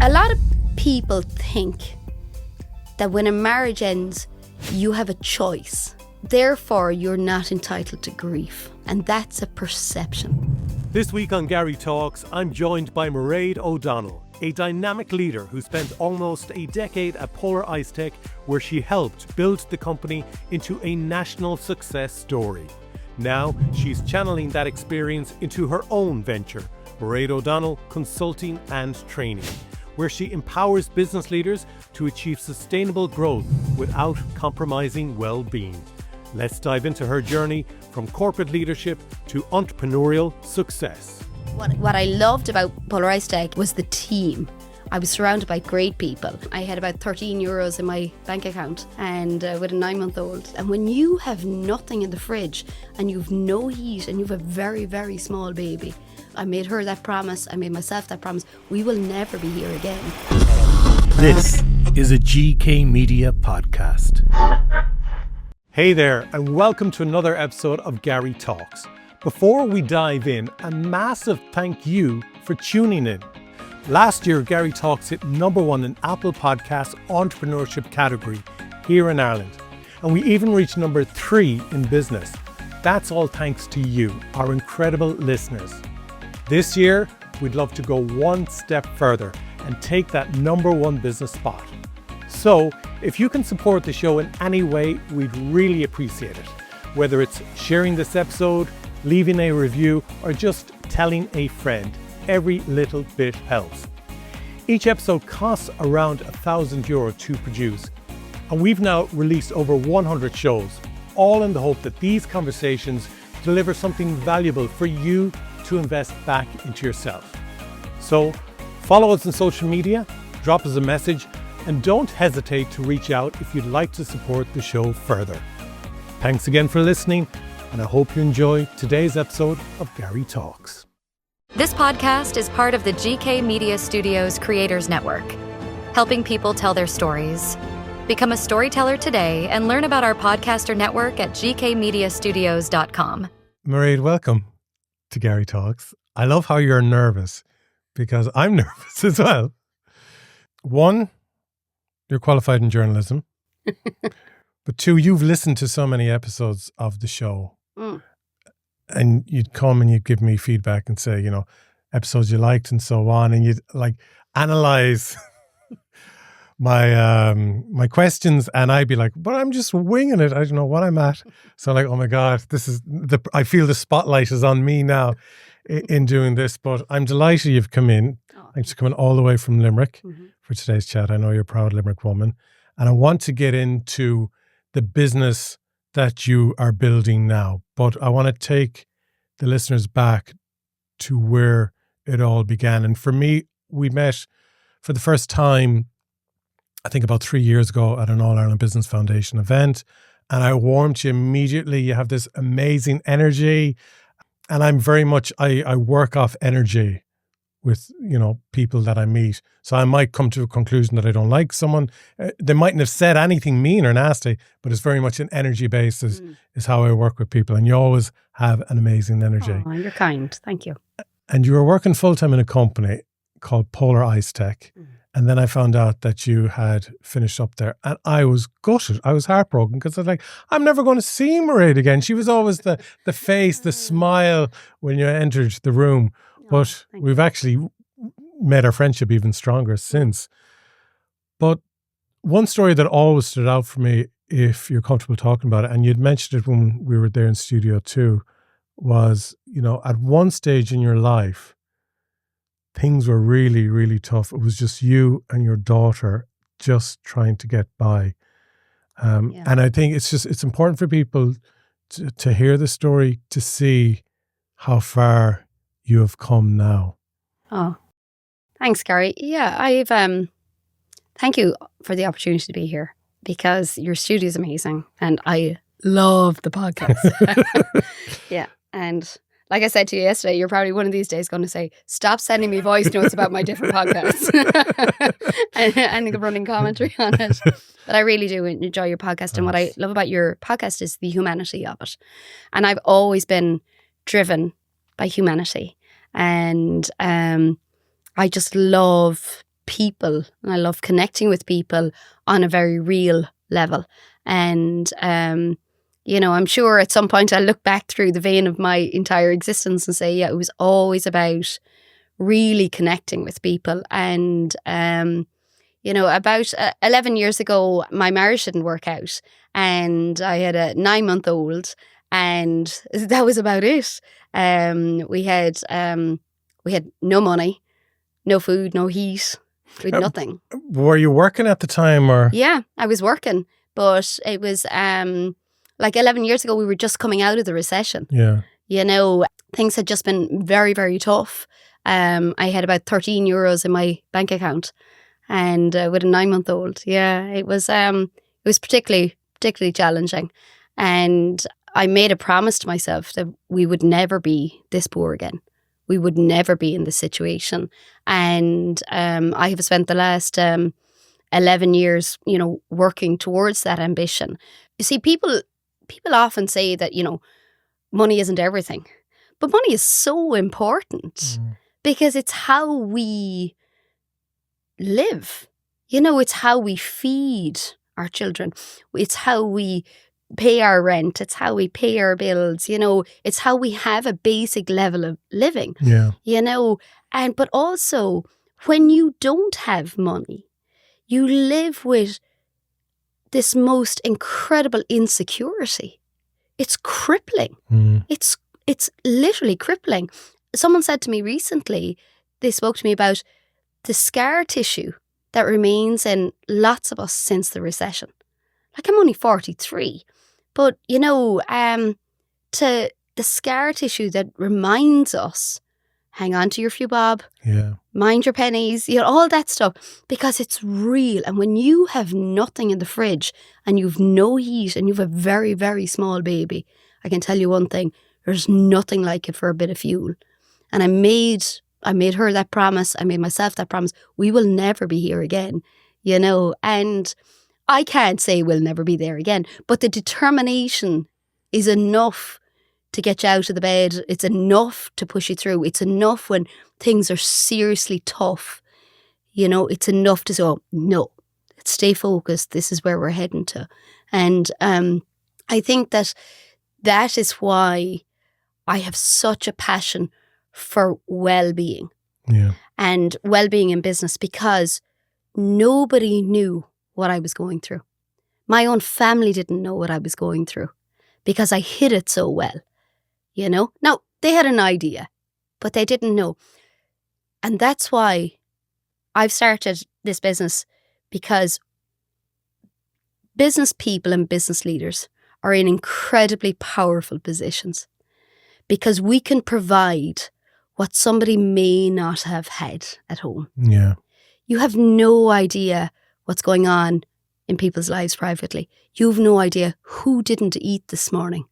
A lot of people think that when a marriage ends, you have a choice. Therefore, you're not entitled to grief. And that's a perception. This week on Garry Talks, I'm joined by Máiréad O'Donnell, a dynamic leader who spent almost a decade at Polar IceTech, where she helped build the company into a national success story. Now, she's channeling that experience into her own venture, Máiréad O'Donnell Consulting and Training, where she empowers business leaders to achieve sustainable growth without compromising well-being. Let's dive into her journey from corporate leadership to entrepreneurial success. What I loved about Polar IceTech was the team. I was surrounded by great people. I had about €13 in my bank account and with a 9-month-old. And when you have nothing in the fridge and you've no heat and you've a very, very small baby, I made her that promise. I made myself that promise. We will never be here again. This is a GK Media podcast. Hey there, and welcome to another episode of Garry Talks. Before we dive in, a massive thank you for tuning in. Last year, Garry Talks hit #1 in Apple Podcasts Entrepreneurship category here in Ireland. And we even reached #3 in business. That's all thanks to you, our incredible listeners. This year, we'd love to go one step further and take that #1 business spot. So, if you can support the show in any way, we'd really appreciate it. Whether it's sharing this episode, leaving a review, or just telling a friend, every little bit helps. Each episode costs around €1,000 to produce, and we've now released over 100 shows, all in the hope that these conversations deliver something valuable for you to invest back into yourself. So, follow us on social media, drop us a message, and don't hesitate to reach out if you'd like to support the show further. Thanks again for listening, and I hope you enjoy today's episode of Garry Talks. This podcast is part of the GK Media Studios Creators Network, helping people tell their stories. Become a storyteller today and learn about our podcaster network at gkmediastudios.com. Máiréad, welcome to Garry Talks. I love how you're nervous, because I'm nervous as well. One, you're qualified in journalism. But two, you've listened to so many episodes of the show. And you'd come and you'd give me feedback and say, you know, episodes you liked and so on. And you'd like analyze my questions, and I'd be like, but I'm just winging it. I don't know what I'm at. So like, oh my God, I feel the spotlight is on me now in doing this, but I'm delighted you've come in. Thanks for coming all the way from Limerick for today's chat. I know you're a proud Limerick woman. And I want to get into the business that you are building now, but I want to take the listeners back to where it all began. And for me, we met for the first time, I think about 3 years ago at an All Ireland Business Foundation event. And I warmed to you immediately. You have this amazing energy. And I'm very much, I work off energy with, you know, people that I meet. So I might come to a conclusion that I don't like someone. They mightn't have said anything mean or nasty, but it's very much an energy basis is how I work with people. And you always have an amazing energy. Oh, you're kind. Thank you. And you were working full-time in a company called Polar IceTech. And then I found out that you had finished up there. And I was gutted. I was heartbroken, because I was like, I'm never going to see Máiréad again. She was always the face, the smile when you entered the room. But we've actually made our friendship even stronger since. But one story that always stood out for me, if you're comfortable talking about it, and you'd mentioned it when we were there in studio too, was, you know, at one stage in your life, things were really, really tough. It was just you and your daughter just trying to get by. And I think it's important for people to hear the story, to see how far you have come now. Oh, thanks, Garry. Yeah, thank you for the opportunity to be here, because your studio is amazing and I love the podcast. Yeah. And like I said to you yesterday, you're probably one of these days going to say, stop sending me voice notes about my different podcasts and the running commentary on it. But I really do enjoy your podcast. And what I love about your podcast is the humanity of it. And I've always been driven by humanity. And I just love people and I love connecting with people on a very real level. And, I'm sure at some point I'll look back through the vein of my entire existence and say, yeah, it was always about really connecting with people. And, about 11 years ago, my marriage didn't work out and I had a 9-month-old and that was about it. We had no money, no food, no heat, we had nothing. Were you working at the time or? Yeah, I was working, but it was 11 years ago, we were just coming out of the recession. Yeah. Things had just been very, very tough. I had about €13 in my bank account and with a 9-month-old. Yeah, it was particularly challenging. And I made a promise to myself that we would never be this poor again. We would never be in this situation. And I have spent the last 11 years, working towards that ambition. You see, people often say that, money isn't everything. But money is so important because it's how we live. It's how we feed our children. It's how we pay our rent. It's how we pay our bills. It's how we have a basic level of living. Yeah. But also when you don't have money, you live with this most incredible insecurity. It's crippling. It's literally crippling. Someone said to me recently, they spoke to me about the scar tissue that remains in lots of us since the recession. I'm only 43, but to the scar tissue that reminds us, hang on to your few bob, mind your pennies, all that stuff, because it's real. And when you have nothing in the fridge and you've no heat and you've a very, very small baby, I can tell you one thing, there's nothing like it for a bit of fuel. And I made her that promise. I made myself that promise. We will never be here again, and I can't say we'll never be there again, but the determination is enough to get you out of the bed. It's enough to push you through. It's enough when things are seriously tough. It's enough to say, oh, no, let's stay focused. This is where we're heading to. And I think that is why I have such a passion for well-being. Yeah. And well-being in business, because nobody knew what I was going through. My own family didn't know what I was going through because I hid it so well. Now, they had an idea, but they didn't know. And that's why I've started this business, because business people and business leaders are in incredibly powerful positions because we can provide what somebody may not have had at home. Yeah. You have no idea what's going on in people's lives privately. You've no idea who didn't eat this morning,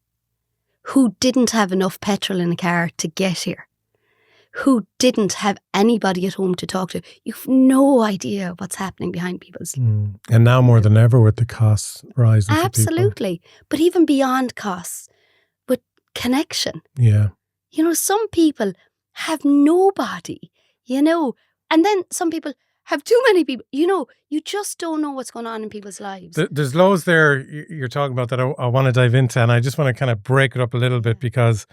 who didn't have enough petrol in a car to get here, who didn't have anybody at home to talk to. You've no idea what's happening behind people's. And now more than ever with the costs rising. Absolutely. But even beyond costs, with connection. Yeah. Some people have nobody, and then some people have too many people. You just don't know what's going on in people's lives. There's loads there you're talking about that I want to dive into, and I just want to kind of break it up a little bit, because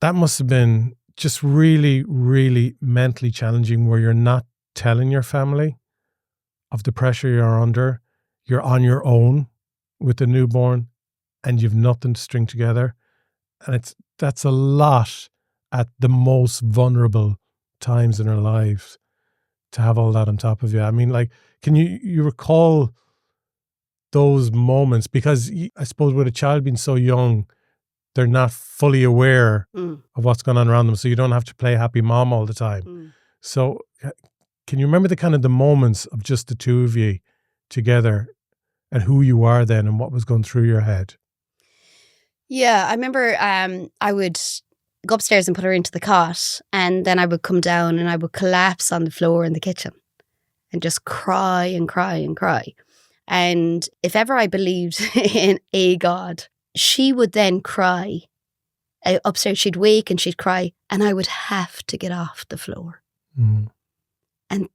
that must have been just really, really mentally challenging, where you're not telling your family of the pressure you're under. You're on your own with a newborn and you've nothing to string together. And that's a lot at the most vulnerable times in our lives, to have all that on top of you. I mean, can you recall those moments? Because I suppose with a child being so young, they're not fully aware of what's going on around them. So you don't have to play happy mom all the time. So can you remember the moments of just the two of you together and who you are then and what was going through your head? Yeah, I remember I would go upstairs and put her into the cot, and then I would come down and I would collapse on the floor in the kitchen and just cry and cry and cry. And if ever I believed in a God, she would then cry upstairs. She'd wake and she'd cry, and I would have to get off the floor. And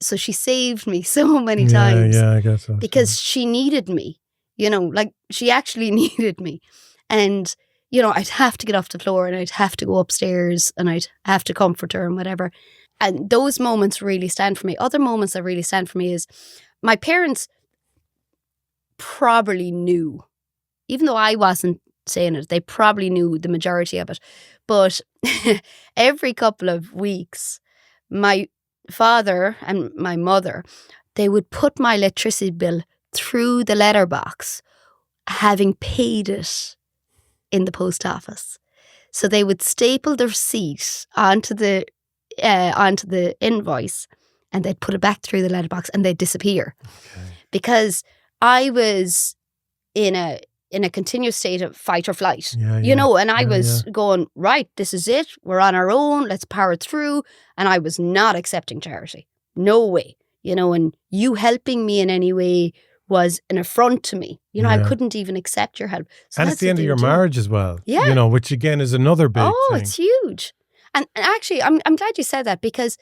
so she saved me so many times. Yeah, I guess so. Because she needed me, like she actually needed me. And, I'd have to get off the floor and I'd have to go upstairs and I'd have to comfort her and whatever. And those moments really stand for me. Other moments that really stand for me is my parents probably knew, even though I wasn't saying it, they probably knew the majority of it. But every couple of weeks, my father and my mother, they would put my electricity bill through the letterbox, having paid it in the post office. So they would staple the receipt onto the invoice, and they'd put it back through the letterbox, and they'd disappear. Okay. Because I was in a continuous state of fight or flight, and I was going, right, this is it. We're on our own. Let's power through. And I was not accepting charity. No way. And you helping me in any way was an affront to me. I couldn't even accept your help. So and it's the end of your marriage as well. Yeah. Which again is another big thing. It's huge. And actually, I'm glad you said that, because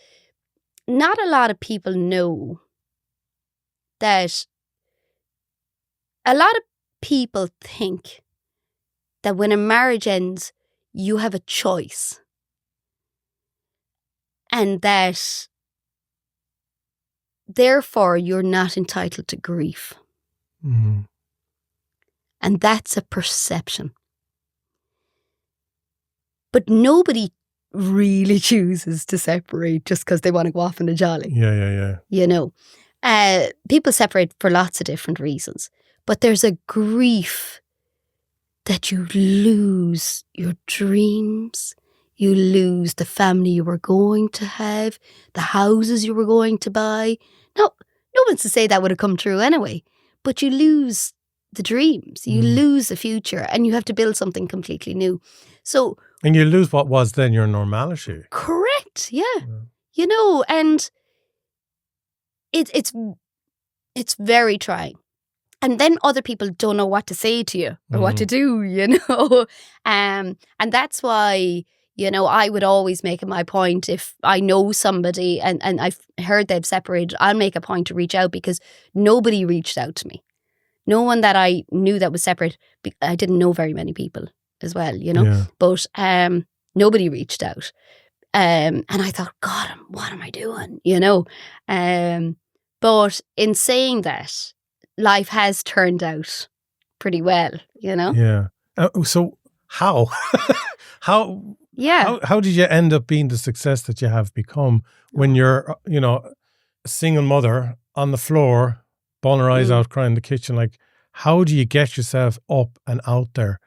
not a lot of people know that a lot of people think that when a marriage ends, you have a choice. And that therefore you're not entitled to grief. Mm-hmm. And that's a perception. But nobody really chooses to separate just because they want to go off in a jolly. Yeah. People separate for lots of different reasons. But there's a grief that you lose your dreams, you lose the family you were going to have, the houses you were going to buy. No one's to say that would have come true anyway, but you lose the dreams, you lose the future, and you have to build something completely new. So, and you lose what was then your normality. Correct, yeah. And it's very trying. And then other people don't know what to say to you or what to do, and that's why, I would always make it my point, if I know somebody and I've heard they've separated, I'll make a point to reach out, because nobody reached out to me. No one that I knew that was separate. I didn't know very many people as well, but nobody reached out. And I thought, God, what am I doing, but in saying that, life has turned out pretty well, Yeah. So how? How did you end up being the success that you have become when you're, a single mother on the floor, bawling her eyes out, crying in the kitchen? Like, how do you get yourself up and out there?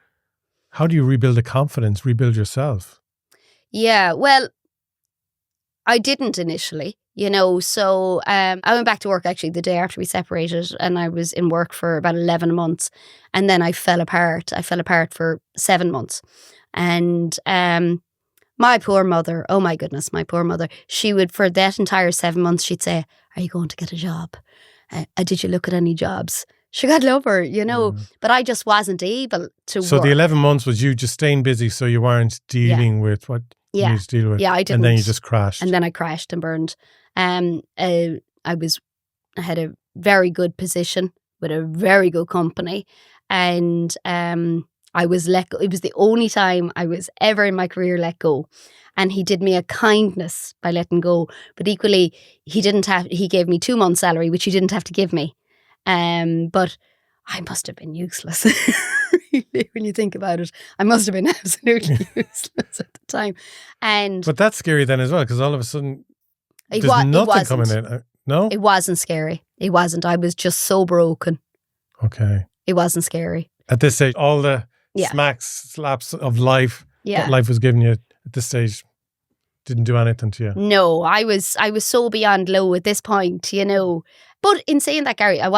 How do you rebuild the confidence, rebuild yourself? Yeah, well, I didn't initially. So I went back to work actually the day after we separated, and I was in work for about 11 months, and then I fell apart. I fell apart for 7 months. And my poor mother, oh my goodness, my poor mother, she would, for that entire 7 months, she'd say, are you going to get a job? Did you look at any jobs? She got love her, but I just wasn't able to work. So the 11 months was you just staying busy, so you weren't dealing with what you need to deal with. Yeah, I didn't. And then you just crashed. And then I crashed and burned. I had a very good position with a very good company, and I was let go. It was the only time I was ever in my career let go. And he did me a kindness by letting go. But equally, he gave me 2 months' salary, which he didn't have to give me. But I must have been useless. Really, when you think about it, I must have been absolutely useless at the time. But that's scary then as well, because all of a sudden there's nothing coming in. No? It wasn't scary. It wasn't. I was just so broken. Okay. It wasn't scary. At this stage, all the slaps of life that life was giving you at this stage didn't do anything to you. No, I was so beyond low at this point, But in saying that, Gary, I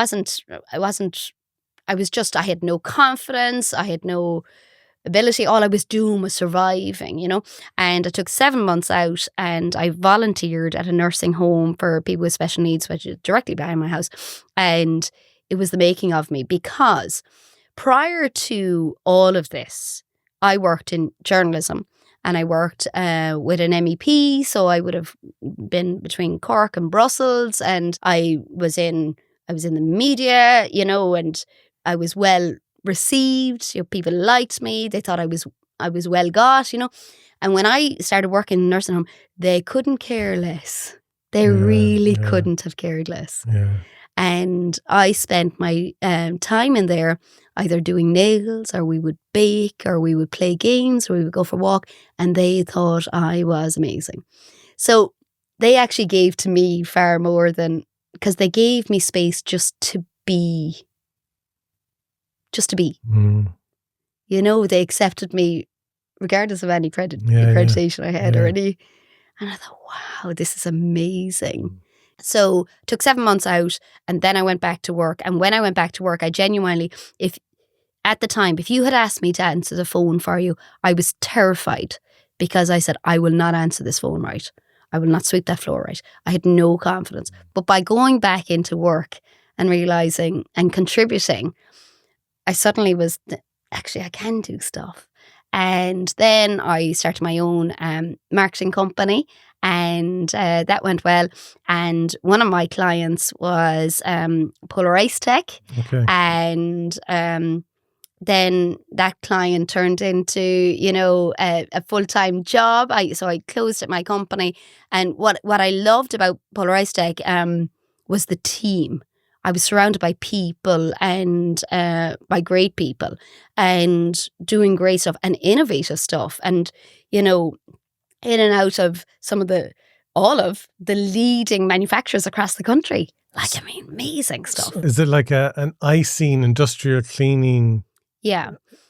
had no confidence. I had no ability. All I was doing was surviving, And I took 7 months out, and I volunteered at a nursing home for people with special needs, which is directly behind my house. And it was the making of me, because prior to all of this, I worked in journalism, and I worked with an MEP, so I would have been between Cork and Brussels, and I was in the media, you know, and I was well received. You know, people liked me. They thought I was well got, you know. And when I started working in a nursing home, they couldn't care less. They really couldn't have cared less. Yeah. And I spent my time in there either doing nails, or we would bake, or we would play games, or we would go for a walk, and they thought I was amazing. So they actually gave to me far more than, because they gave me space just to be. Mm. You know, they accepted me regardless of any accreditation I had or any. And I thought, wow, this is amazing. So took 7 months out, and then I went back to work. And when I went back to work, I genuinely, at the time, if you had asked me to answer the phone for you, I was terrified, because I said, I will not answer this phone right. I will not sweep that floor right. I had no confidence. But by going back into work and realising and contributing, I suddenly was, actually, I can do stuff. And then I started my own marketing company, and that went well. And one of my clients was Polar IceTech. Okay. And then that client turned into, you know, a full-time job. So I closed at my company. And what I loved about Polar IceTech was the team. I was surrounded by people, and by great people, and doing great stuff and innovative stuff, and, you know, in and out of all of the leading manufacturers across the country. Like, I mean, amazing stuff. Is it like an icing, industrial cleaning,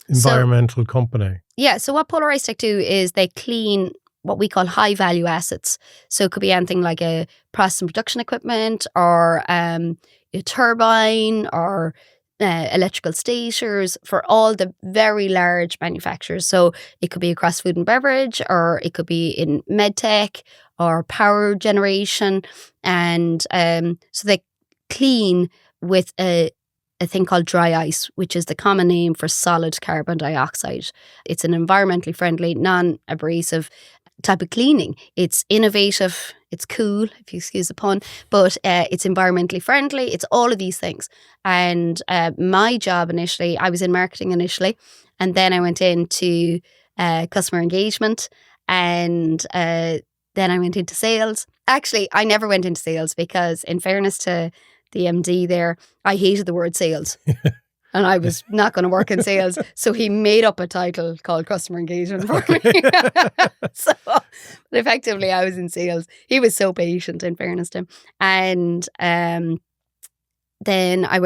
environmental company? Yeah. So what Polar IceTech do is they clean what we call high value assets. So it could be anything like a process and production equipment, or a turbine, or electrical stators, for all the very large manufacturers. So it could be across food and beverage, or it could be in medtech or power generation. And so they clean with a thing called dry ice, which is the common name for solid carbon dioxide. It's an environmentally friendly, non-abrasive type of cleaning. It's innovative, it's cool, if you excuse the pun, but it's environmentally friendly. It's all of these things. And my job initially, I was in marketing initially, and then I went into customer engagement, and then I went into sales. Actually, I never went into sales, because in fairness to the MD there, I hated the word sales. And I was not going to work in sales. So he made up a title called customer engagement for me. So effectively, I was in sales. He was so patient, in fairness to him. And then I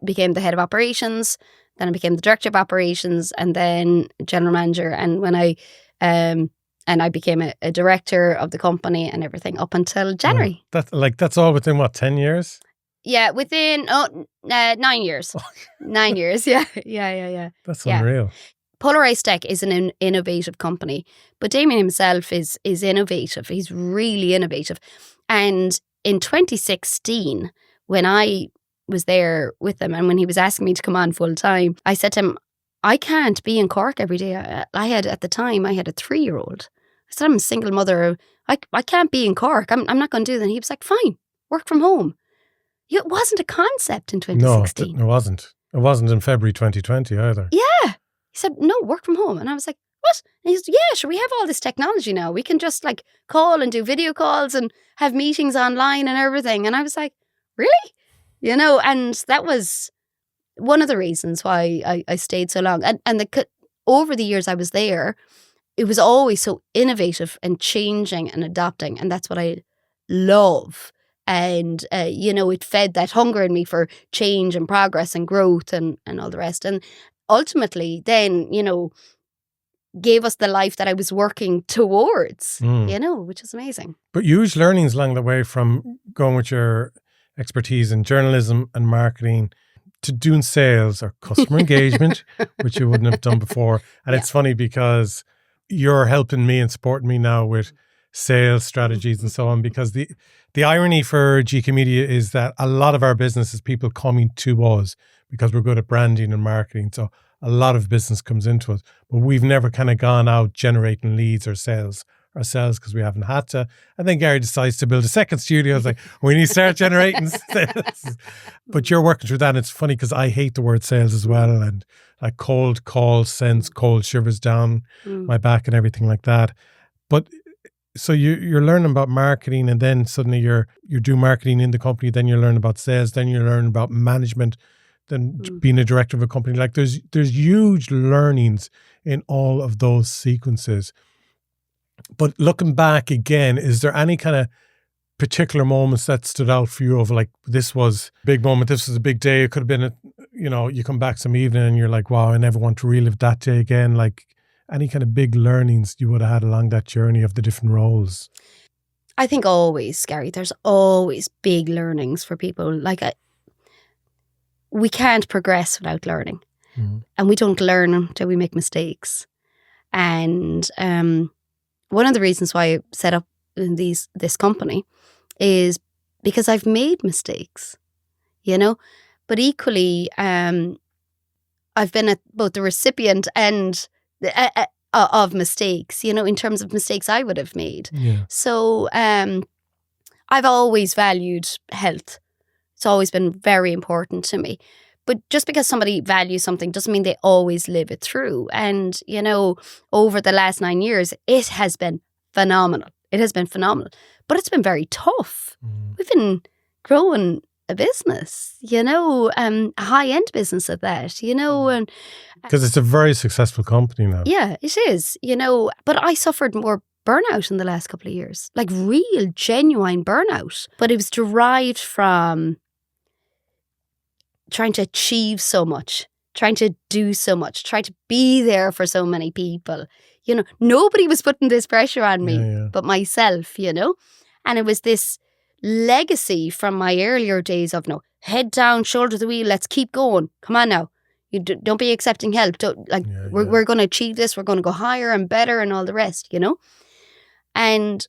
became the head of operations. Then I became the director of operations, and then general manager. And when I became a director of the company and everything up until January. That's all within what, 10 years? Yeah, within 9 years. 9 years, yeah. That's unreal. Polar IceTech is an innovative company, but Damien himself is innovative. He's really innovative. And in 2016, when I was there with him, and when he was asking me to come on full time, I said to him, I can't be in Cork every day. At the time, I had a 3-year-old. I said, I'm a single mother. I can't be in Cork. I'm not going to do that. And he was like, fine, work from home. It wasn't a concept in 2016. No, it wasn't. It wasn't in February 2020 either. Yeah. He said, no, work from home. And I was like, what? And he said, yeah, sure, we have all this technology now. We can just like call and do video calls and have meetings online and everything. And I was like, really? You know, and that was one of the reasons why I stayed so long. And over the years I was there, it was always so innovative and changing and adapting. And that's what I love. And, you know, it fed that hunger in me for change and progress and growth and all the rest. And ultimately then, you know, gave us the life that I was working towards, you know, which is amazing. But huge learnings along the way, from going with your expertise in journalism and marketing to doing sales or customer engagement, which you wouldn't have done before. And it's funny because you're helping me and supporting me now with sales strategies and so on, because the irony for GK Media is that a lot of our business is people coming to us because we're good at branding and marketing. So a lot of business comes into it, but we've never kind of gone out generating leads or sales ourselves because we haven't had to. And then Garry decides to build a second studio. It's like, we need to start generating sales. But you're working through that. And it's funny because I hate the word sales as well. And like cold calls sends cold shivers down my back and everything like that. But so you're learning about marketing, and then suddenly you're doing marketing in the company, then you learn about sales, then you learn about management, then being a director of a company. Like there's huge learnings in all of those sequences. But looking back again, is there any kind of particular moments that stood out for you of like, this was a big moment, this was a big day? It could have been, you come back some evening and you're like, wow, I never want to relive that day again. Like any kind of big learnings you would have had along that journey of the different roles? I think always, Garry, there's always big learnings for people. Like we can't progress without learning. And we don't learn until we make mistakes. And one of the reasons why I set up this company is because I've made mistakes, but equally I've been at both the recipient and of mistakes, in terms of mistakes I would have made. Yeah. So I've always valued health. It's always been very important to me. But just because somebody values something doesn't mean they always live it through. And, over the last 9 years, it has been phenomenal. It has been phenomenal. But it's been very tough. We've been growing a business, a high-end business at that, and because it's a very successful company now. Yeah, it is, but I suffered more burnout in the last couple of years, like real, genuine burnout. But it was derived from trying to achieve so much, trying to do so much, trying to be there for so many people. Nobody was putting this pressure on me but myself, and it was this legacy from my earlier days of head down, shoulder to the wheel, let's keep going. Come on now. You don't be accepting help. We're going to achieve this. We're going to go higher and better and all the rest, And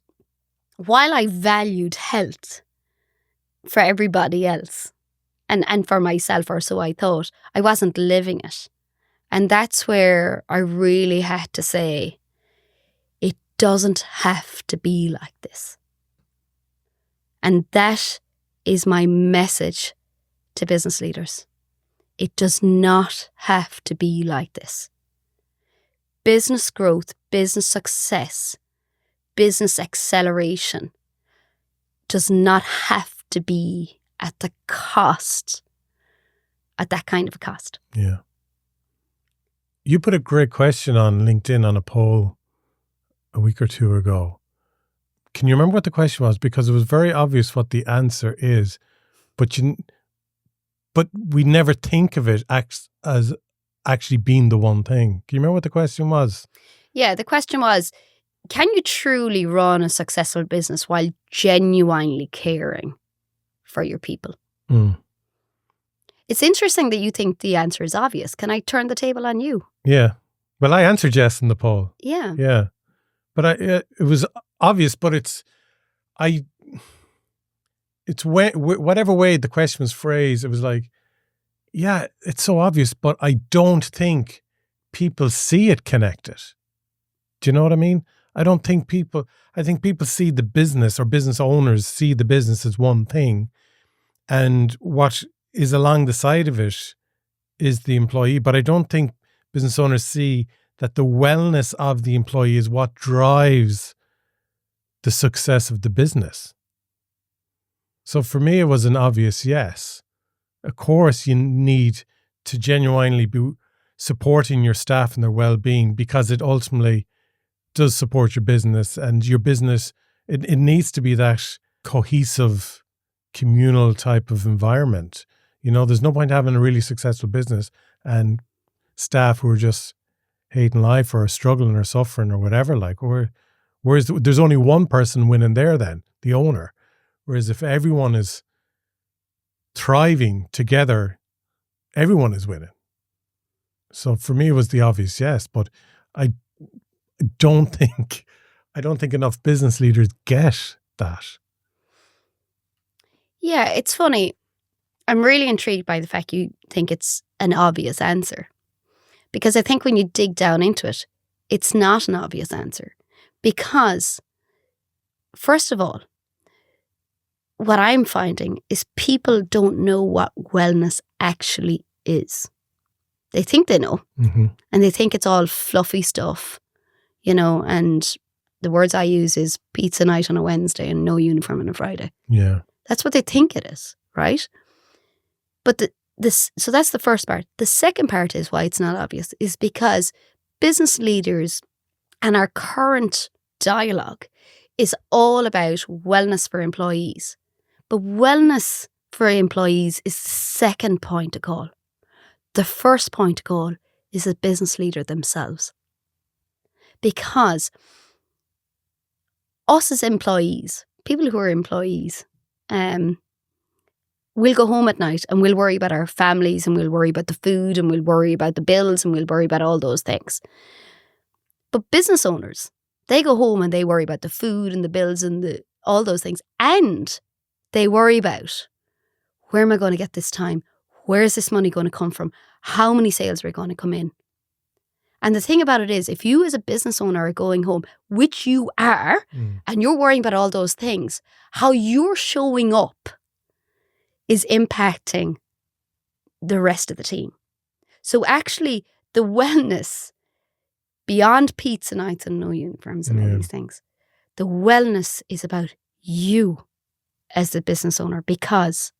while I valued health for everybody else and for myself, or so I thought, I wasn't living it. And that's where I really had to say, it doesn't have to be like this. And that is my message to business leaders. It does not have to be like this. Business growth, business success, business acceleration does not have to be at that kind of a cost. Yeah. You put a great question on LinkedIn on a poll a week or two ago. Can you remember what the question was? Because it was very obvious what the answer is, but we never think of it as actually being the one thing. Can you remember what the question was? Yeah, the question was, can you truly run a successful business while genuinely caring for your people? It's interesting that you think the answer is obvious. Can I turn the table on you? Yeah. Well, I answered yes in the poll. Yeah. Yeah. But it was obvious, but it's whatever way the question was phrased, it was like, yeah, it's so obvious, but I don't think people see it connected. Do you know what I mean? I think people see the business, or business owners see the business as one thing, and what is along the side of it is the employee. But I don't think business owners see that the wellness of the employee is what drives the success of the business. So for me, it was an obvious yes. Of course, you need to genuinely be supporting your staff and their well-being, because it ultimately does support your business, and your business, it needs to be that cohesive, communal type of environment. There's no point having a really successful business and staff who are just hating life or struggling or suffering or whatever. Whereas there's only one person winning there then, the owner. Whereas if everyone is thriving together, everyone is winning. So for me, it was the obvious yes, but I don't think enough business leaders get that. Yeah, it's funny. I'm really intrigued by the fact you think it's an obvious answer, Because I think when you dig down into it, it's not an obvious answer. Because, first of all, what I'm finding is people don't know what wellness actually is. They think they know, and they think it's all fluffy stuff, and the words I use is pizza night on a Wednesday and no uniform on a Friday. Yeah. That's what they think it is, right? But so that's the first part. The second part is why it's not obvious, is because business leaders and our current dialogue is all about wellness for employees. But wellness for employees is the second point to call. The first point to call is the business leader themselves. Because us as employees, people who are employees, we'll go home at night and we'll worry about our families and we'll worry about the food and we'll worry about the bills and we'll worry about all those things. But business owners, they go home and they worry about the food and the bills and all those things. And they worry about, where am I going to get this time? Where is this money going to come from? How many sales are going to come in? And the thing about it is, if you as a business owner are going home, which you are, and you're worrying about all those things, how you're showing up is impacting the rest of the team. So actually, the wellness, beyond pizza nights and no uniforms and all these things, the wellness is about you as the business owner. Because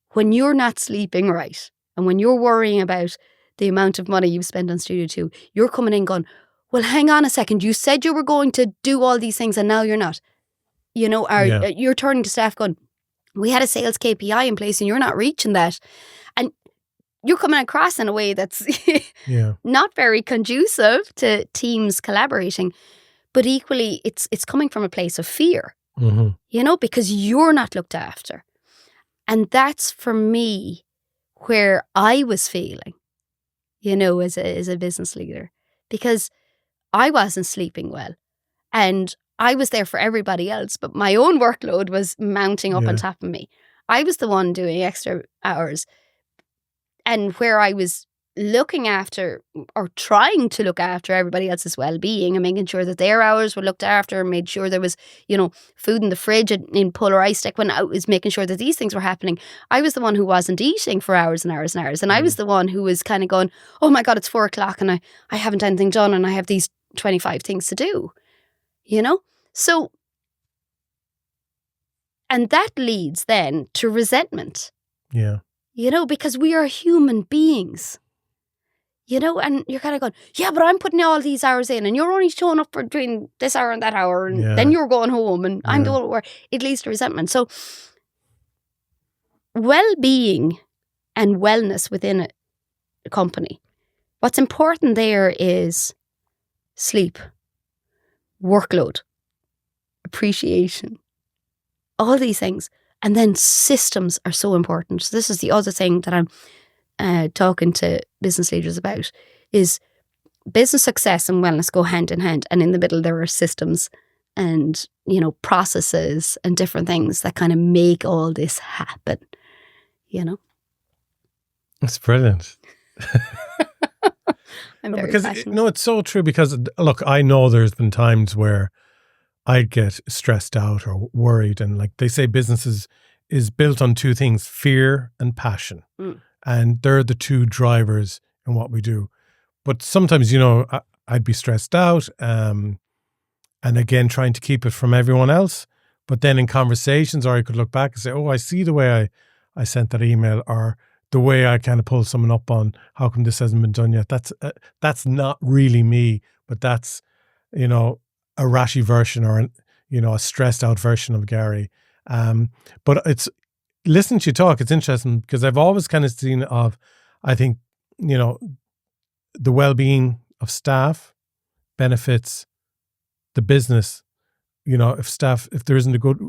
when you're not sleeping right, and when you're worrying about the amount of money you've spent on Studio 2, you're coming in going, well, hang on a second, you said you were going to do all these things and now you're not. You're turning to staff going, we had a sales KPI in place and you're not reaching that. And you're coming across in a way that's not very conducive to teams collaborating. But equally, it's coming from a place of fear, because you're not looked after. And that's, for me, where I was feeling, as a business leader, because I wasn't sleeping well and I was there for everybody else, but my own workload was mounting up on top of me. I was the one doing extra hours, and where I was looking after or trying to look after everybody else's well-being and making sure that their hours were looked after and made sure there was, food in the fridge in Polar IceTech when I was making sure that these things were happening. I was the one who wasn't eating for hours and hours and hours. And I was the one who was kind of going, oh my God, it's 4:00 and I haven't anything done and I have these 25 things to do, So, and that leads then to resentment. Yeah. Because we are human beings. And you're kind of going, yeah, but I'm putting all these hours in and you're only showing up for between this hour and that hour and then you're going home and I'm doing work. It leads to resentment. So well-being and wellness within a company, what's important there is sleep, workload, appreciation, all these things. And then systems are so important. So this is the other thing that I'm talking to business leaders about, is business success and wellness go hand in hand. And in the middle, there are systems and, processes and different things that kind of make all this happen, It's brilliant. I'm very because passionate. it's so true, because look, I know there's been times where I get stressed out or worried, and like they say, business is built on two things: fear and passion. And they're the two drivers in what we do. But sometimes, I'd be stressed out, and again, trying to keep it from everyone else. But then in conversations, or I could look back and say, oh, I see the way I sent that email, or the way I kind of pulled someone up on how come this hasn't been done yet. That's not really me, but that's, a rashy version or, a stressed out version of Garry. But it's, listening to you talk, it's interesting because I've always kind of seen I think, the well-being of staff benefits the business. If there isn't a good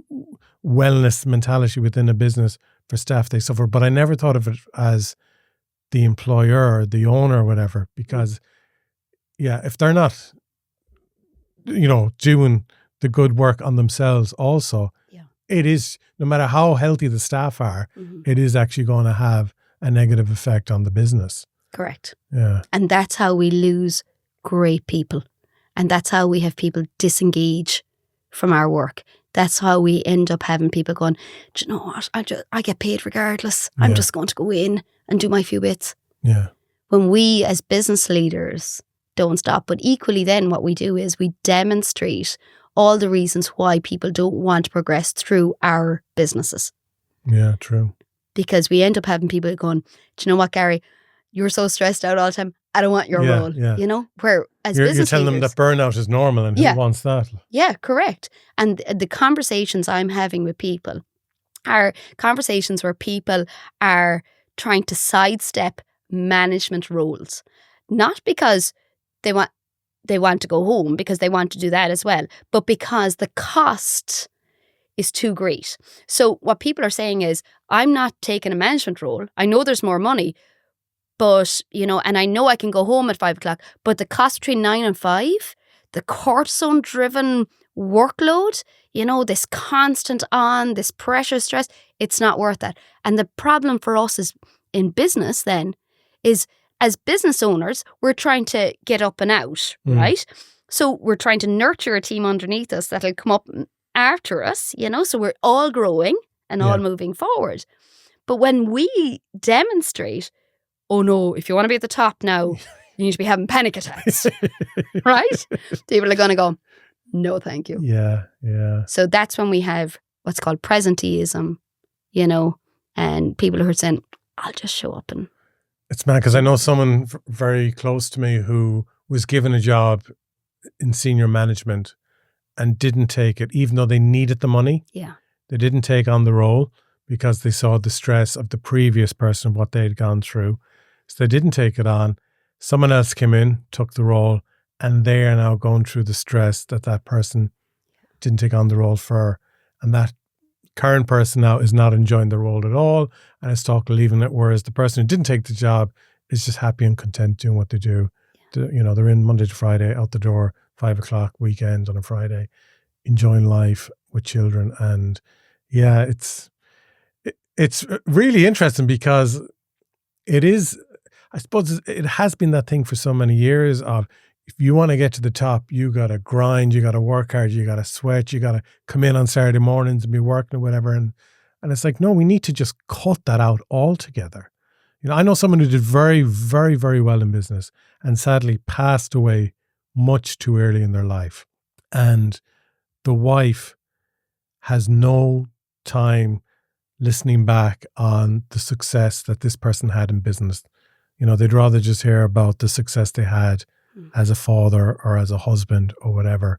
wellness mentality within a business for staff, they suffer. But I never thought of it as the employer, the owner, or whatever, because if they're not, doing the good work on themselves also, it is, no matter how healthy the staff are, it is actually going to have a negative effect on the business. Correct. Yeah. And that's how we lose great people. And that's how we have people disengage from our work. That's how we end up having people going, do you know what? I get paid regardless. I'm just going to go in and do my few bits. Yeah. When we as business leaders don't stop. But equally then what we do is we demonstrate all the reasons why people don't want to progress through our businesses. Yeah, true. Because we end up having people going, do you know what, Gary? You're so stressed out all the time. I don't want your role. Yeah. You know, where as you're business telling leaders, them that burnout is normal, and who wants that? Yeah, correct. And the conversations I'm having with people are conversations where people are trying to sidestep management roles, not because they want to go home, because they want to do that as well, but because the cost is too great. So what people are saying is, I'm not taking a management role. I know there's more money, but, you know, and I know I can go home at 5 o'clock, but the cost between 9 and 5, the cortisone-driven workload, you know, this constant this pressure, stress, it's not worth that. And the problem for us is in business then is, as business owners, we're trying to get up and out, right? So we're trying to nurture a team underneath us that'll come up after us, you know, so we're all growing and all moving forward. But when we demonstrate, oh no, if you want to be at the top now, you need to be having panic attacks, right? People are going to go, no, thank you. Yeah, yeah. So that's when we have what's called presenteeism, you know, and people who are saying, I'll just show up and... It's mad because I know someone very close to me who was given a job in senior management and didn't take it, even though they needed the money. Yeah. They didn't take on the role because they saw the stress of the previous person, what they had gone through. So they didn't take it on. Someone else came in, took the role, and they are now going through the stress that person didn't take on the role for. And that current person now is not enjoying the role at all and is talking leaving it, whereas the person who didn't take the job is just happy and content doing what they do. You know, they're in Monday to Friday, out the door, 5 o'clock, weekend on a Friday, enjoying life with children. And yeah, it's really interesting because it is, I suppose it has been that thing for so many years of, if you want to get to the top, you got to grind, you got to work hard, you got to sweat, you got to come in on Saturday mornings and be working or whatever. And it's like, no, we need to just cut that out altogether. You know, I know someone who did very, very, very well in business and sadly passed away much too early in their life. And the wife has no time listening back on the success that this person had in business. You know, they'd rather just hear about the success they had as a father or as a husband or whatever.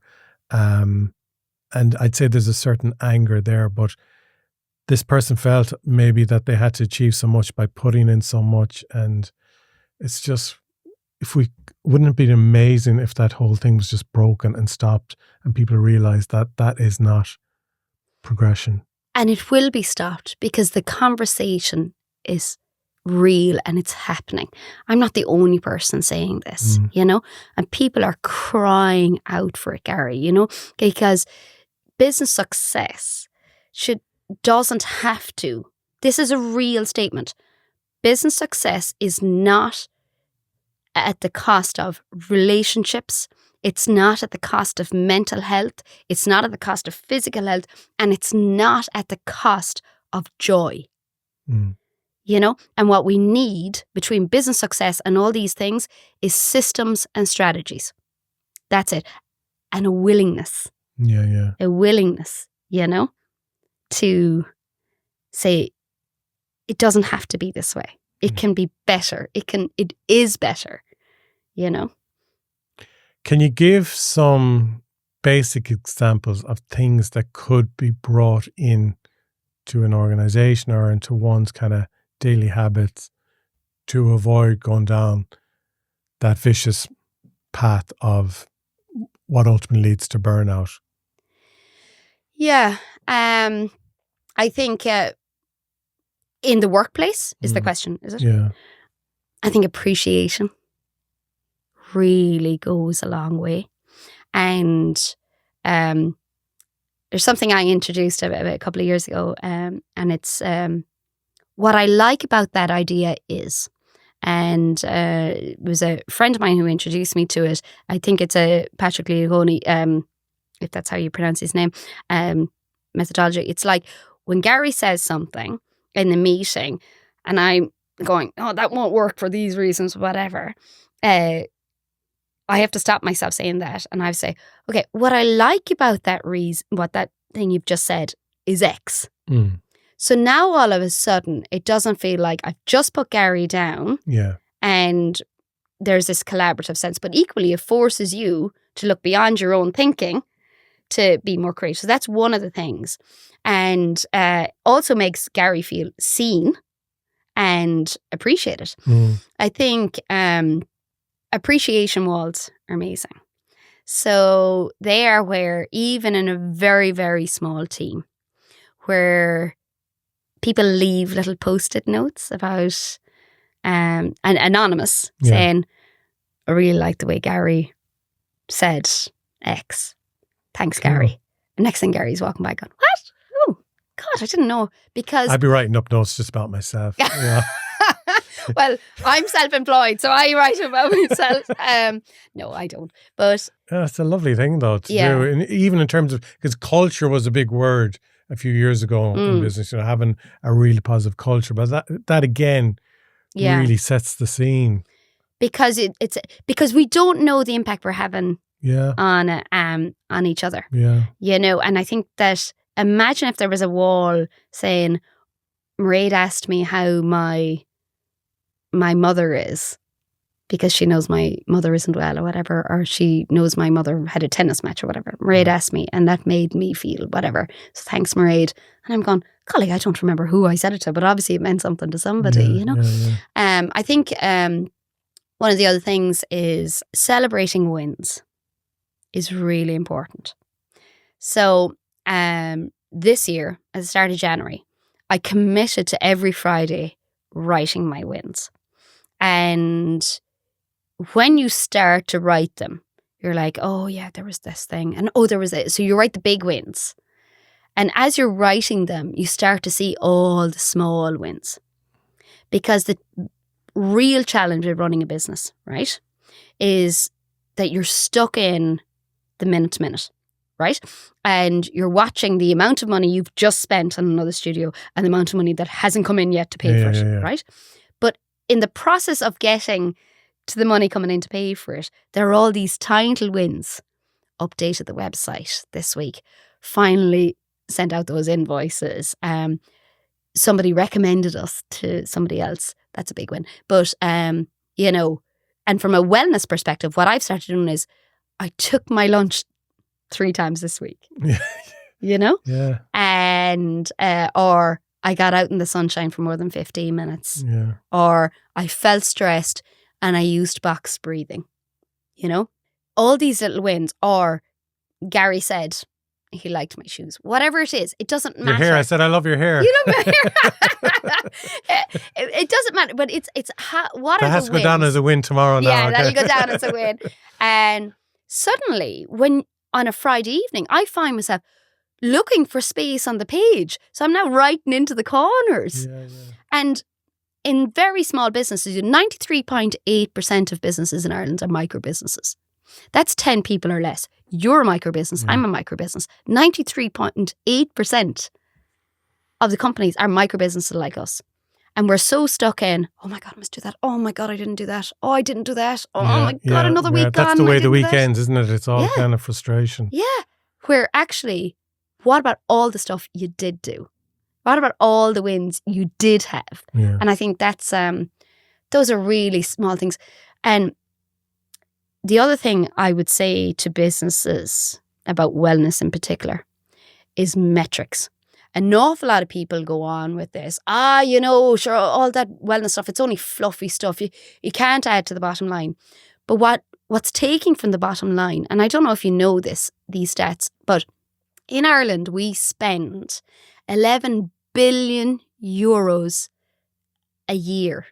And I'd say there's a certain anger there, but this person felt maybe that they had to achieve so much by putting in so much. And it's just, wouldn't it be amazing if that whole thing was just broken and stopped and people realized that that is not progression? And it will be stopped because the conversation is real and it's happening. I'm not the only person saying this, you know, and people are crying out for it, Gary, you know, because business success doesn't have to. This is a real statement. Business success is not at the cost of relationships. It's not at the cost of mental health. It's not at the cost of physical health. And it's not at the cost of joy. You know, and what we need between business success and all these things is systems and strategies. That's it. And a willingness. Yeah. A willingness, you know, to say, it doesn't have to be this way. It can be better. It is better, you know. Can you give some basic examples of things that could be brought in to an organization or into one's kind of daily habits to avoid going down that vicious path of what ultimately leads to burnout? Yeah. I think in the workplace is the question, is it? Yeah. I think appreciation really goes a long way. And there's something I introduced about a couple of years ago, and it's what I like about that idea is And it was a friend of mine who introduced me to it. I think it's a Patrick Lencioni, if that's how you pronounce his name, methodology. It's like when Garry says something in the meeting and I'm going, oh, that won't work for these reasons, whatever. I have to stop myself saying that. And I say, okay, what I like about that reason, what that thing you've just said is X. Mm. So now all of a sudden, it doesn't feel like I've just put Garry down. Yeah. And there's this collaborative sense, but equally it forces you to look beyond your own thinking to be more creative. So that's one of the things. And also makes Garry feel seen and appreciated. Mm. I think appreciation walls are amazing. So they are where even in a very, very small team, where people leave little post-it notes about and anonymous saying, I really like the way Garry said X. Thanks, Garry. The next thing Gary's walking by going, what? Oh, God, I didn't know. Because I'd be writing up notes just about myself. Yeah. Well, I'm self-employed, so I write about myself. No, I don't. But yeah, it's a lovely thing, though, to do. And even in terms of, because culture was a big word a few years ago in business, having a really positive culture. But that again really sets the scene. Because it's because we don't know the impact we're having on each other. Yeah. And I think that imagine if there was a wall saying, Máiréad asked me how my mother is because she knows my mother isn't well or whatever, or she knows my mother had a tennis match or whatever. Máiréad asked me and that made me feel whatever. So thanks, Máiréad. And I'm going, golly, I don't remember who I said it to, but obviously it meant something to somebody, I think one of the other things is celebrating wins is really important. So this year, at the start of January, I committed to every Friday writing my wins. And when you start to write them, you're like, oh yeah, there was this thing. And oh, there was it. So you write the big wins. And as you're writing them, you start to see all the small wins. Because the real challenge with running a business, right, is that you're stuck in the minute to minute, right? And you're watching the amount of money you've just spent on another studio and the amount of money that hasn't come in yet to pay for it, right? But in the process of getting to the money coming in to pay for it, there are all these tiny little wins. Updated the website this week. Finally sent out those invoices. Somebody recommended us to somebody else. That's a big win. But, and from a wellness perspective, what I've started doing is I took my lunch 3 times this week. Yeah. And, or I got out in the sunshine for more than 15 minutes. Yeah. Or I felt stressed and I used box breathing. All these little wins. Or Garry said he liked my shoes. Whatever it is, it doesn't matter. Your hair. I said, I love your hair. You love my hair. it doesn't matter, but it's what that are has the to go wins? down as a win tomorrow now. Yeah, okay. that'll go down as a win. And suddenly, when on a Friday evening, I find myself looking for space on the page. So I'm now writing into the corners. Yeah. And in very small businesses, 93.8% of businesses in Ireland are micro businesses. That's 10 people or less. You're a micro business. I'm a micro business. 93.8% of the companies are micro businesses like us. And we're so stuck in, oh my God, I must do that. Oh my God, I didn't do that. Oh, I didn't do that. Oh my God, another week gone. That's the way the weekends, isn't it? It's all kind of frustration. Yeah. Where actually, what about all the stuff you did do? What about all the wins you did have? Yeah. And I think that's, those are really small things. And the other thing I would say to businesses about wellness in particular is metrics. An awful lot of people go on with this. Sure, all that wellness stuff, it's only fluffy stuff. You can't add to the bottom line. But what's taking from the bottom line, and I don't know if you know these stats, but in Ireland, we spend 11 billion euros a year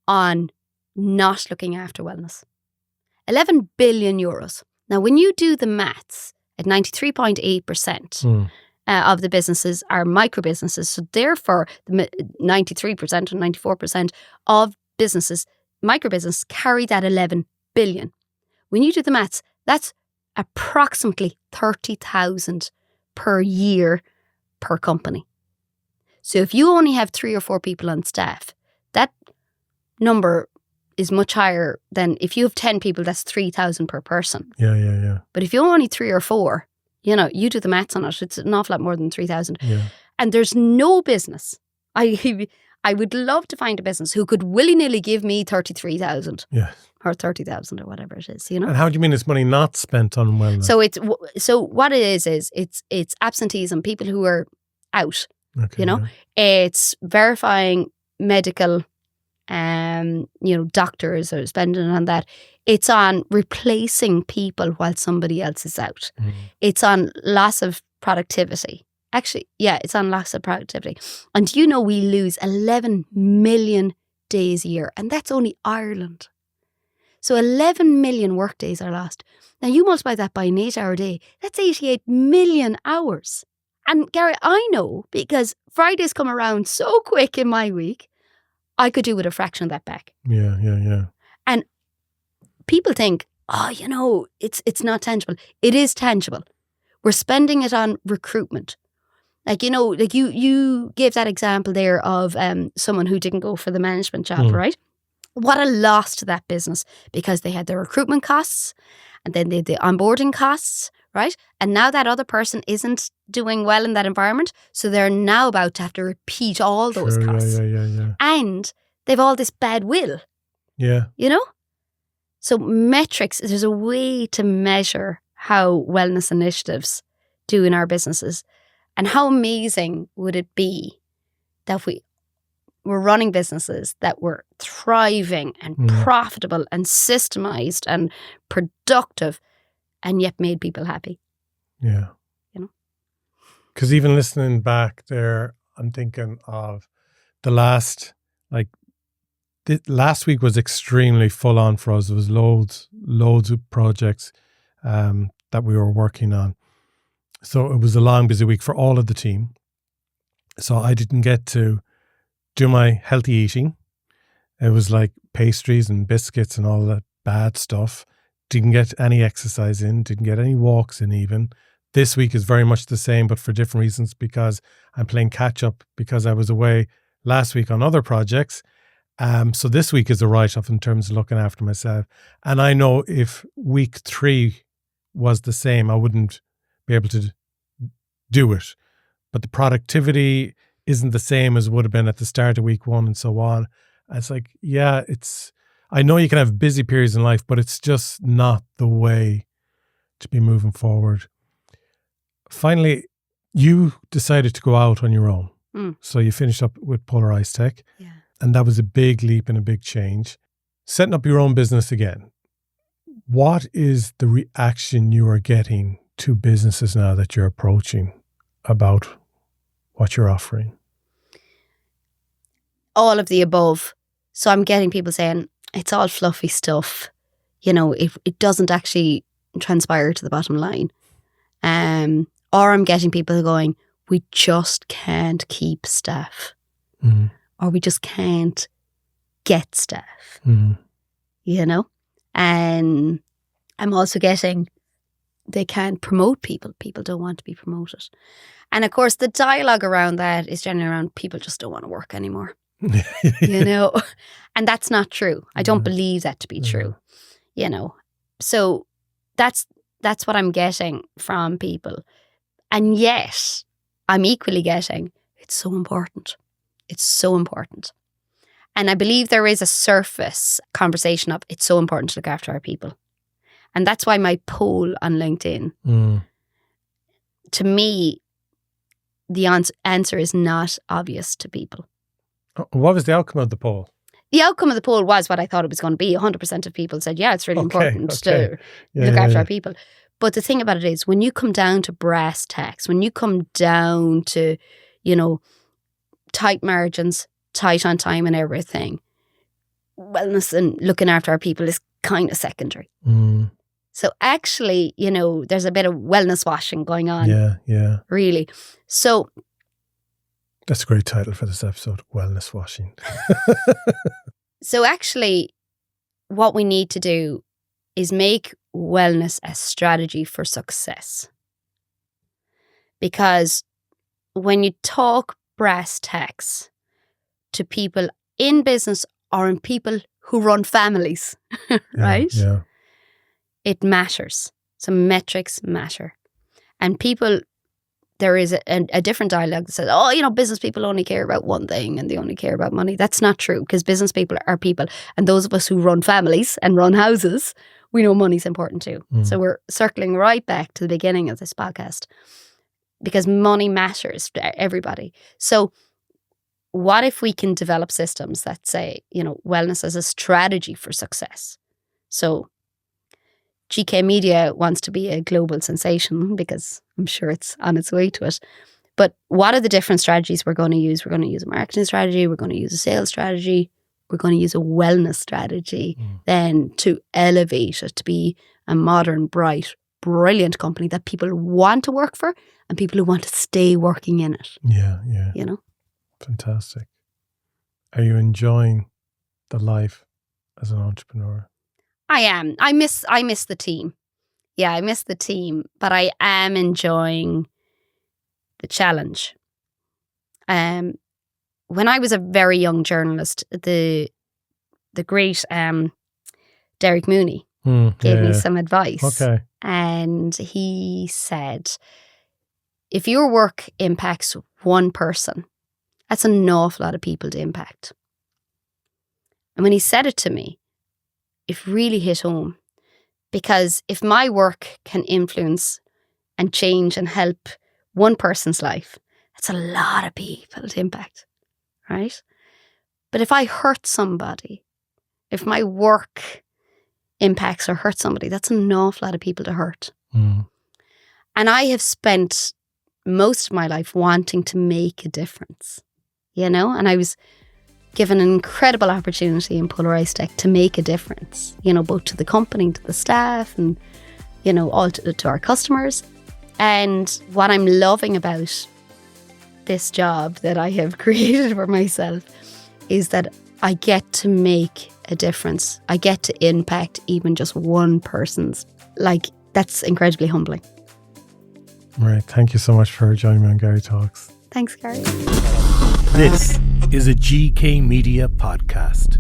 on not looking after wellness. 11 billion euros. Now, when you do the maths, at 93.8% of the businesses are micro businesses. So therefore, the 93% and 94% of businesses, micro-business, carry that 11 billion. When you do the maths, that's approximately 30,000 per year per company. So if you only have 3 or 4 people on staff, that number is much higher than if you have 10 people, that's 3,000 per person. Yeah. But if you're only 3 or 4, you do the maths on it, it's an awful lot more than 3,000. Yeah. And there's no business. I would love to find a business who could willy-nilly give me 33,000 Yeah. or 30,000 or whatever it is, And how do you mean it's money not spent on wellness? So what it is it's absenteeism, people who are out, Okay, It's verifying medical, doctors are spending on that. It's on replacing people while somebody else is out. Mm. It's on loss of productivity. Actually, yeah, it's on loss of productivity. And we lose 11 million days a year, and that's only Ireland. So 11 million work days are lost. Now you multiply that by an 8-hour day, that's 88 million hours. And Garry, I know because Fridays come around so quick in my week, I could do with a fraction of that back. Yeah. And people think, it's not tangible. It is tangible. We're spending it on recruitment. You gave that example there of someone who didn't go for the management job, right? What a loss to that business, because they had their recruitment costs and then they had the onboarding costs, right? And now that other person isn't doing well in that environment, so they're now about to have to repeat all those costs. Yeah. And they've all this bad will. Yeah. So metrics, there's a way to measure how wellness initiatives do in our businesses. And how amazing would it be that we were running businesses that were thriving and profitable and systemized and productive and yet made people happy. Yeah. Because even listening back there, I'm thinking of the last week was extremely full on for us. There was loads of projects that we were working on. So it was a long, busy week for all of the team. So I didn't get to do my healthy eating. It was like pastries and biscuits and all that bad stuff. Didn't get any exercise in, didn't get any walks in even. This week is very much the same, but for different reasons, because I'm playing catch up because I was away last week on other projects. So this week is a write-off in terms of looking after myself. And I know if week 3 was the same, I wouldn't be able to do it. But the productivity isn't the same as it would have been at the start of week 1 and so on. And it's like, I know you can have busy periods in life, but it's just not the way to be moving forward. Finally, you decided to go out on your own. So you finished up with Polar IceTech. Yeah. And that was a big leap and a big change. Setting up your own business again. What is the reaction you are getting to businesses now that you're approaching about what you're offering? All of the above. So I'm getting people saying, it's all fluffy stuff. It doesn't actually transpire to the bottom line. Or I'm getting people going, we just can't keep staff. Mm. Or we just can't get staff. Mm. And I'm also getting, they can't promote people. People don't want to be promoted. And of course, the dialogue around that is generally around people just don't want to work anymore. And that's not true. I don't believe that to be true. So that's what I'm getting from people. And yet I'm equally getting, it's so important. It's so important. And I believe there is a surface conversation of it's so important to look after our people. And that's why my poll on LinkedIn, to me, the answer is not obvious to people. What was the outcome of the poll? The outcome of the poll was what I thought it was going to be. 100% of people said, yeah, it's really important to look after our people. But the thing about it is, when you come down to brass tacks, when you come down to, tight margins, tight on time and everything, wellness and looking after our people is kind of secondary. So actually, there's a bit of wellness washing going on. Yeah. Really. So that's a great title for this episode, Wellness Washing. So actually, what we need to do is make wellness a strategy for success. Because when you talk brass tacks to people in business or in people who run families, right? Yeah. It matters. So metrics matter. And people, there is a different dialogue that says, oh, you know, business people only care about one thing and they only care about money. That's not true, because business people are people. And those of us who run families and run houses, we know money's important too. So we're circling right back to the beginning of this podcast, because money matters to everybody. So what if we can develop systems that say, you know, wellness as a strategy for success? So GK Media wants to be a global sensation, because I'm sure it's on its way to it. But what are the different strategies we're going to use? We're going to use a marketing strategy. We're going to use a sales strategy. We're going to use a wellness strategy then to elevate it to be a modern, bright, brilliant company that people want to work for and people who want to stay working in it. Yeah. You know? Fantastic. Are you enjoying the life as an entrepreneur? I am. I miss the team. Yeah, I miss the team, but I am enjoying the challenge. When I was a very young journalist, the great Derek Mooney gave me some advice. Okay. And he said, if your work impacts one person, that's an awful lot of people to impact. And when he said it to me, it really hit home, because if my work can influence and change and help one person's life, that's a lot of people to impact, right? But if I hurt somebody, if my work impacts or hurts somebody, that's an awful lot of people to hurt. And I have spent most of my life wanting to make a difference, you know, and I was given an incredible opportunity in Polar IceTech to make a difference, you know, both to the company, to the staff, and, you know, all to our customers. And what I'm loving about this job that I have created for myself is that I get to make a difference. I get to impact even just one person's. Like, that's incredibly humbling. Right. Thank you so much for joining me on Garry Talks. Thanks, Garry. This is a GK Media podcast.